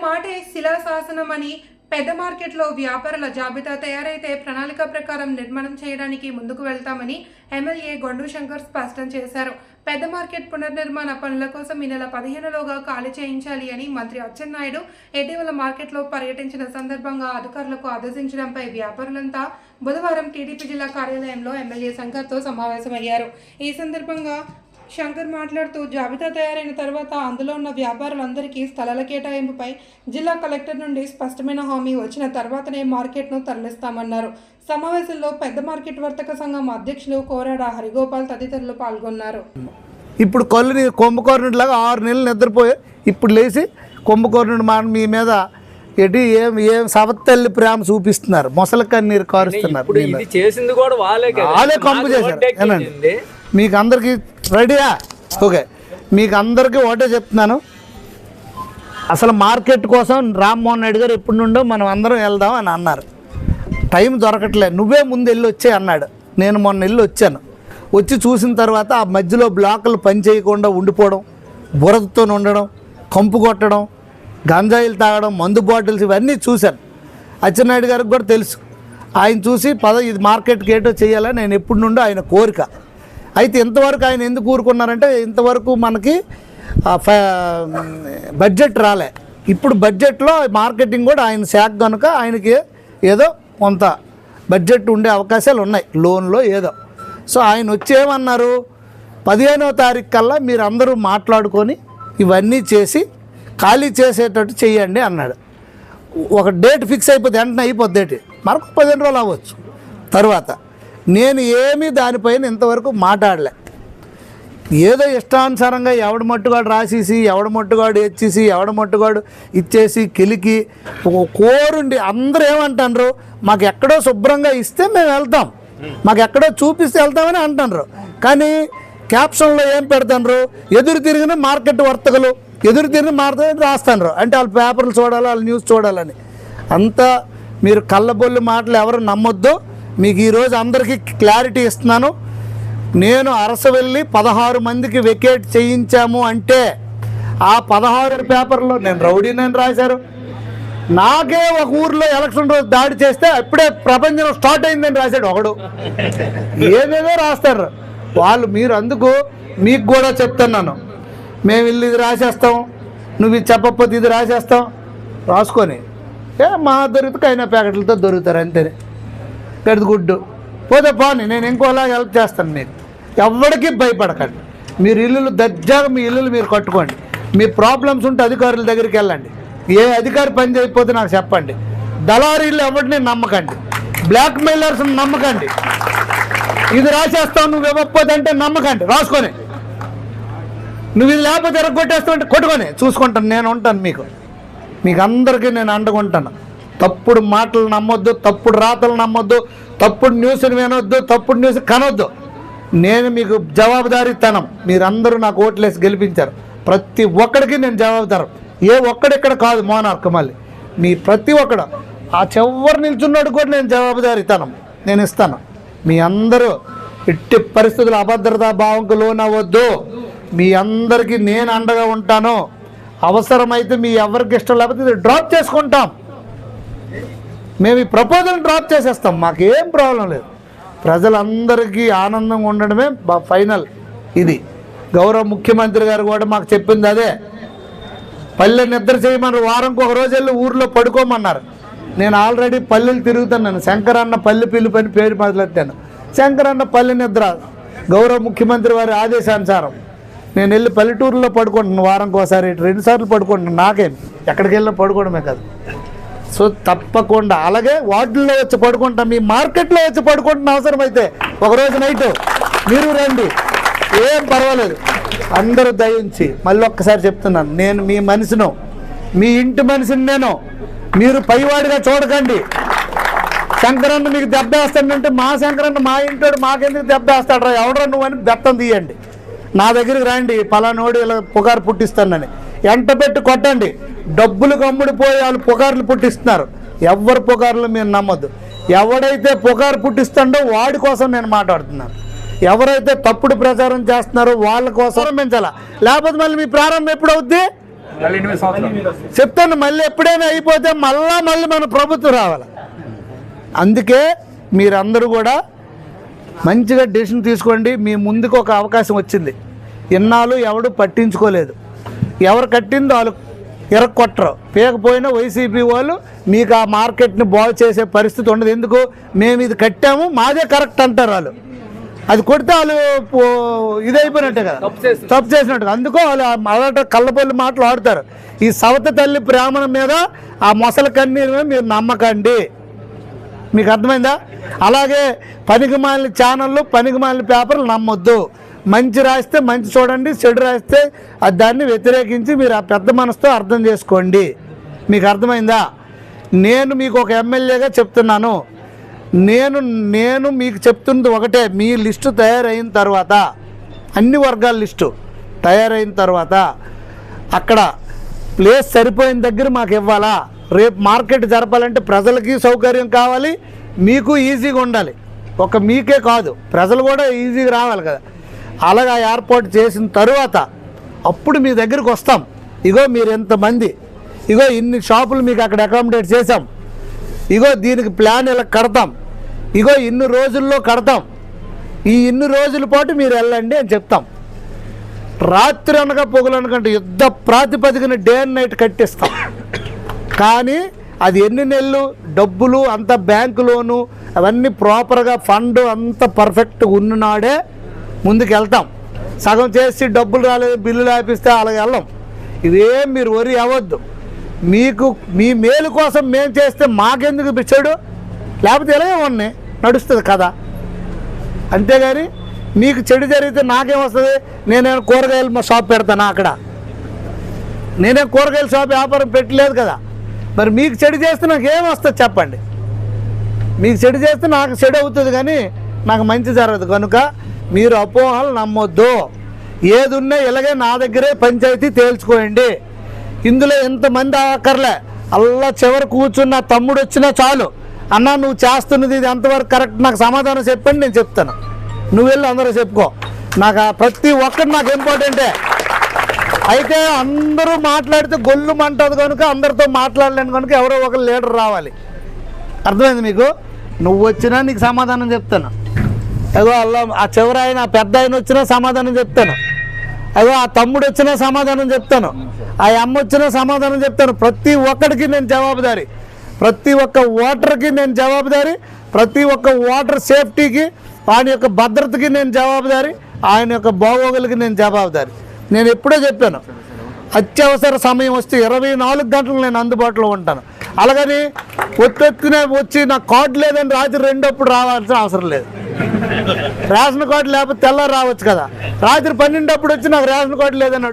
మాటే శిలాశాసనమని పెద్ద మార్కెట్లో వ్యాపారుల జాబితా తయారైతే ప్రణాళిక ప్రకారం నిర్మాణం చేయడానికి ముందుకు వెళ్తామని ఎమ్మెల్యే గొండు శంకర్ స్పష్టం చేశారు. పెద్ద మార్కెట్ పునర్నిర్మాణ పనుల కోసం ఈ నెల 15లోగా ఖాళీ చేయించాలి అని మంత్రి అచ్చెన్నాయుడు ఇటీవల మార్కెట్లో పర్యటించిన సందర్భంగా అధికారులకు ఆదేశించడంపై వ్యాపారులంతా బుధవారం టీడీపీ జిల్లా కార్యాలయంలో ఎమ్మెల్యే శంకర్తో సమావేశమయ్యారు. ఈ సందర్భంగా శంకర్ మాట్లాడుతూ జాబితా తయారైన తర్వాత అందులో ఉన్న వ్యాపారులందరికీ స్థలాల కేటాయింపుపై జిల్లా కలెక్టర్ నుండి స్పష్టమైన హామీ వచ్చిన తర్వాతనే మార్కెట్ను తరలిస్తామన్నారు. సమావేశంలో పెద్ద మార్కెట్ వర్తక సంఘం అధ్యక్షులు కోరాడ హరిగోపాల్ తదితరులు పాల్గొన్నారు. ఇప్పుడు కొల్లని కుంభకర్ణుడిలాగా 6 నెలలు నిద్రపోయి ఇప్పుడు లేచి కుంభకర్ణుడు మీ మీద ఎటు ఏం సవత్తల్లి ప్రేమ చూపిస్తున్నారు, మొసలి కన్నీరు కారుస్తున్నారు. వాళ్ళే కంపు చేశారు. మీకు అందరికీ రెడీయా? ఓకే, మీకు అందరికీ ఒకటే చెప్తున్నాను. అసలు మార్కెట్ కోసం రామ్మోహన్ రెడ్డి గారు ఎప్పటి నుండో మనం అందరం వెళ్దాం అని అన్నారు. టైం దొరకట్లేదు, నువ్వే ముందు వెళ్ళి వచ్చే అన్నాడు. నేను మొన్న వెళ్ళి వచ్చాను. వచ్చి చూసిన తర్వాత ఆ మధ్యలో బ్లాకులు పని చేయకుండా ఉండిపోవడం, బురదతో ఉండడం, కంపు కొట్టడం, గంజాయిలు తాగడం, మందు బాటిల్స్ ఇవన్నీ చూశాను. అచ్చెన్నాయుడు గారికి కూడా తెలుసు. ఆయన చూసి ఇది మార్కెట్కి ఏటో చేయాలని నేను ఎప్పటి నుండో ఆయన కోరిక. అయితే ఇంతవరకు ఆయన ఎందుకు ఊరుకున్నారంటే ఇంతవరకు మనకి బడ్జెట్ రాలే. ఇప్పుడు బడ్జెట్లో మార్కెటింగ్ కూడా ఆయన శాఖ కనుక ఆయనకి ఏదో కొంత బడ్జెట్ ఉండే అవకాశాలు ఉన్నాయి, లోన్లో ఏదో. సో ఆయన వచ్చేమన్నారు, 15వ తారీఖు కల్లా మీరు అందరూ మాట్లాడుకొని ఇవన్నీ చేసి ఖాళీ చేసేటట్టు చెయ్యండి అన్నాడు. ఒక డేట్ ఫిక్స్ అయిపోతే వెంటనే అయిపోద్ది డేట్, మనకు 15 రోజులు అవ్వచ్చు. తర్వాత నేను ఏమీ దానిపైన ఇంతవరకు మాట్లాడలే. ఏదో ఇష్టానుసారంగా ఎవడ మట్టుగాడు రాసేసి, ఎవడ మట్టుగాడు ఇచ్చేసి, ఎవడ మట్టుగాడు ఇచ్చేసి కిలికి కోరుండి అందరూ ఏమంటారు, మాకు ఎక్కడో శుభ్రంగా ఇస్తే మేము వెళ్తాం, మాకు ఎక్కడో చూపిస్తే వెళ్తామని అంటారు. కానీ క్యాప్షన్లో ఏం పెడతారు, ఎదురు తిరిగిన మార్కెట్ వర్తకులు, ఎదురు తిరిగిన మార్కెట్ రాస్తాను. అంటే వాళ్ళు పేపర్లు చూడాలి, వాళ్ళు న్యూస్ చూడాలని. అంతా మీరు కళ్ళబొల్లి మాటలు ఎవరు నమ్మొద్దు. మీకు ఈరోజు అందరికీ క్లారిటీ ఇస్తున్నాను. నేను అరస వెళ్ళి 16 మందికి వెకేట్ చేయించాము అంటే ఆ 16 పేపర్లో నేను రౌడీనని రాశారు. నాకే ఒక ఊర్లో ఎలక్షన్ రోజు దాడి చేస్తే అప్పుడే ప్రపంచం స్టార్ట్ అయిందని రాశాడు ఒకడు. ఏదేదో రాస్తారు వాళ్ళు. మీరు అందుకు మీకు కూడా చెప్తున్నాను, మేము ఇల్లు ఇది రాసేస్తాం, నువ్వు ఇది చెప్పకపోతే ఇది రాసేస్తాం, రాసుకొని మా దొరికితే అయినా ప్యాకెట్లతో దొరుకుతారు అంతేనే. పెద్ద గుడ్డు పోతే పోనీ, నేను ఇంకోలా హెల్ప్ చేస్తాను. మీకు ఎవరికి భయపడకండి. మీరు ఇల్లులు దర్జాగా మీ ఇల్లులు మీరు కట్టుకోండి. మీ ప్రాబ్లమ్స్ ఉంటే అధికారుల దగ్గరికి వెళ్ళండి. ఏ అధికారి పని చేయకపోతే నాకు చెప్పండి. దళారీలు ఎవరిని నమ్మకండి, బ్లాక్ మెయిలర్స్ని నమ్మకండి. ఇది రాసేస్తావు నువ్వు ఇవ్వకపోతే అంటే నమ్మకండి, రాసుకొని. నువ్వు ఇది లేకపోతే ఎరగొట్టేస్తావు అంటే కొట్టుకొని చూసుకుంటాను. నేను ఉంటాను మీకు అందరికీ నేను అండగుంటాను. తప్పుడు మాటలు నమ్మొద్దు, తప్పుడు రాతలు నమ్మొద్దు, తప్పుడు న్యూస్ని వినొద్దు, తప్పుడు న్యూస్ కనొద్దు. నేను మీకు జవాబుదారీతనం. మీరందరూ నాకు ఓట్లేసి గెలిపించారు. ప్రతి ఒక్కడికి నేను జవాబుదారం. ఏ ఒక్కడిక్కడ కాదు మోనార్క్. మళ్ళీ మీ ప్రతి ఒక్కడు ఆ చివరి నిల్చున్నాడు కూడా నేను జవాబుదారీతనం నేను ఇస్తాను. మీ అందరూ ఎట్టి పరిస్థితులు అభద్రతా భావంకు లోనవ్వద్దు. మీ అందరికీ నేను అండగా ఉంటాను. అవసరమైతే మీ ఎవరికి ఇష్టం లేకపోతే ఇది డ్రాప్ చేసుకుంటాం. మేము ఈ ప్రపోజల్ డ్రాప్ చేసేస్తాం, మాకేం ప్రాబ్లం లేదు. ప్రజలందరికీ ఆనందంగా ఉండడమే ఫైనల్. ఇది గౌరవ ముఖ్యమంత్రి గారు కూడా మాకు చెప్పింది అదే. పల్లె నిద్ర చేయమన్నారు, వారంకి ఒక రోజు వెళ్ళి ఊర్లో పడుకోమన్నారు. నేను ఆల్రెడీ పల్లెలు తిరుగుతున్నాను. శంకరన్న పల్లె పిలుపు అని పేరు మొదలెట్టాను. శంకరన్న పల్లె నిద్ర గౌరవ ముఖ్యమంత్రి వారి ఆదేశానుసారం నేను వెళ్ళి పల్లెటూరులో పడుకుంటున్నాను. వారంకి ఒకసారి 2 సార్లు పడుకుంటున్నాను. నాకేం ఎక్కడికి వెళ్ళినా పడుకోవడమే కాదు. సో తప్పకుండా అలాగే వార్డుల్లో వచ్చి పడుకుంటాం, మీ మార్కెట్లో వచ్చి పడుకుంటున్న అవసరమైతే ఒకరోజు నైట్ మీరు రండి, ఏం పర్వాలేదు. అందరూ దయించి మళ్ళీ ఒక్కసారి చెప్తున్నాను, నేను మీ మనిషిను, మీ ఇంటి మనిషిని నేను. మీరు పైవాడిగా చూడకండి. శంకరన్న మీకు దెబ్బ వేస్తాడంటే మా శంకరన్న మా ఇంటోడు మాకెందుకు దెబ్బ వేస్తాడు రా, ఎవడరా నువ్వు అని బెత్తం తీయండి. నా దగ్గరికి రండి, పలానోడు ఇలా పుకారు పుట్టిస్తానని ఎంట పెట్టి కొట్టండి. డబ్బులు కమ్ముడిపోయి వాళ్ళు పుకార్లు పుట్టిస్తున్నారు. ఎవరు పుకార్లు మీరు నమ్మొద్దు. ఎవడైతే పుకారు పుట్టిస్తాడో వాడి కోసం నేను మాట్లాడుతున్నాను. ఎవరైతే తప్పుడు ప్రచారం చేస్తున్నారో వాళ్ళ కోసం పెంచాలా, లేకపోతే మళ్ళీ మీ ప్రారంభం ఎప్పుడు అవుద్ది? 8 సంవత్సరాలు. చెప్తాను. మళ్ళీ ఎప్పుడైనా అయిపోతే మళ్ళీ మన ప్రభుత్వం రావాలి. అందుకే మీరందరూ కూడా మంచిగా డెసిషన్ తీసుకోండి. మీ ముందుకు ఒక అవకాశం వచ్చింది. ఇన్నాళ్ళు ఎవడు పట్టించుకోలేదు. ఎవరు కట్టిందో వాళ్ళు ఎరక్కొట్టరు. పేకపోయినా వైసీపీ వాళ్ళు మీకు ఆ మార్కెట్ని బాగు చేసే పరిస్థితి ఉండదు. ఎందుకు? మేము ఇది కట్టాము, మాదే కరెక్ట్ అంటారు వాళ్ళు. అది కొడితే వాళ్ళు ఇదైపోయినట్టే కదా, తప్పు చేసినట్టు. అందుకో వాళ్ళు అలాంటి కళ్ళపల్లి మాటలు ఆడుతారు. ఈ సవత తల్లి ప్రేమ మీద ఆ మొసల కన్నీరు మీద మీరు నమ్మకండి. మీకు అర్థమైందా? అలాగే పనికిమాలిన ఛానళ్ళు, పనికిమాలిన పేపర్లు నమ్మొద్దు. మంచి రాస్తే మంచి చూడండి, చెడు రాస్తే అది దాన్ని వ్యతిరేకించి మీరు ఆ పెద్ద మనసుతో అర్థం చేసుకోండి. మీకు అర్థమైందా? నేను మీకు ఒక ఎమ్మెల్యేగా చెప్తున్నాను. నేను మీకు చెప్తున్నది ఒకటే. మీ లిస్టు తయారైన తర్వాత, అన్ని వర్గాల లిస్టు తయారైన తర్వాత అక్కడ ప్లేస్ సరిపోయిన దగ్గర మాకు ఇవ్వాలా. రేపు మార్కెట్ జరపాలంటే ప్రజలకి సౌకర్యం కావాలి, మీకు ఈజీగా ఉండాలి. ఒక మీకే కాదు, ప్రజలు కూడా ఈజీగా రావాలి కదా. అలాగా ఏర్పాటు చేసిన తరువాత అప్పుడు మీ దగ్గరికి వస్తాం. ఇగో మీరు ఎంతమంది, ఇగో ఇన్ని షాపులు మీకు అక్కడ అకామిడేట్ చేసాం, ఇగో దీనికి ప్లాన్ ఇలా కడతాం, ఇగో ఇన్ని రోజుల్లో కడతాం, ఈ ఇన్ని రోజుల పాటు మీరు వెళ్ళండి అని చెప్తాం. రాత్రి అనగా పొగలు అనకంటే యుద్ధ ప్రాతిపదికన డే అండ్ నైట్ కట్టిస్తాం. కానీ అది ఎన్ని నెలలు డబ్బులు అంత బ్యాంకు లోను అవన్నీ ప్రాపర్గా ఫండ్ అంత పర్ఫెక్ట్గా ఉన్ననాడే ముందుకు వెళ్తాం. సగం చేసి డబ్బులు రాలేదు, బిల్లులు ఆపిస్తే అలాగే వెళ్ళాం. ఇదేం మీరు వరి అవ్వద్దు. మీకు మీ మేలు కోసం మేము చేస్తే మాకెందుకు పిచ్చాడు, లేకపోతే ఇలాగే ఉన్నాయి నడుస్తుంది కదా. అంతేగాని మీకు చెడు జరిగితే నాకేమొస్తుంది? నేనేమో కూరగాయలు షాప్ పెడతానా? అక్కడ నేనే కూరగాయల షాప్ వ్యాపారం పెట్టలేదు కదా. మరి మీకు చెడు చేస్తే నాకు ఏమొస్తుంది చెప్పండి? మీకు చెడు చేస్తే నాకు చెడు అవుతుంది కానీ నాకు మంచి జరగదు. కనుక మీరు అపోహలు నమ్మొద్దు. ఏది ఉన్నా ఇలాగే నా దగ్గరే పంచాయతీ తేల్చుకోండి. ఇందులో ఎంతమంది ఆకర్లే. అల్లా చివరి కూర్చున్న తమ్ముడు వచ్చినా చాలు, అన్నా నువ్వు చేస్తున్నది ఇది ఎంతవరకు కరెక్ట్ నాకు సమాధానం చెప్పండి, నేను చెప్తాను. నువ్వు వెళ్ళి అందరూ చెప్పుకో. నాకు ప్రతి ఒక్కటి నాకు ఇంపార్టెంటే. అయితే అందరూ మాట్లాడితే గొల్లు మంటది కనుక అందరితో మాట్లాడలేను కనుక ఎవరో ఒక లీడర్ రావాలి. అర్థమైంది మీకు? నువ్వు వచ్చినా నీకు సమాధానం చెప్తాను. అదో అల్లా ఆ చివరి ఆయన ఆ పెద్ద ఆయన వచ్చినా సమాధానం చెప్తాను. అదో ఆ తమ్ముడు వచ్చినా సమాధానం చెప్తాను. ఆ అమ్మ వచ్చినా సమాధానం చెప్తాను. ప్రతి ఒక్కడికి నేను జవాబుదారి. ప్రతి ఒక్క ఓటర్కి నేను జవాబుదారి. ప్రతి ఒక్క ఓటర్ సేఫ్టీకి, ఆయన యొక్క భద్రతకి నేను జవాబుదారి. ఆయన యొక్క బాగోగులకి నేను జవాబుదారి. నేను ఎప్పుడో చెప్పాను, అత్యవసర సమయం వస్తే 24 గంటలు నేను అందుబాటులో ఉంటాను. అలాగని ఒత్తునే వచ్చి నాకు కార్డు లేదని రాత్రి రెండప్పుడు రావాల్సిన అవసరం లేదు. రేషన్ కార్డు లేకపోతే తెల్లారి రావచ్చు కదా. రాత్రి 12 వచ్చి నాకు రేషన్ కార్డు లేదని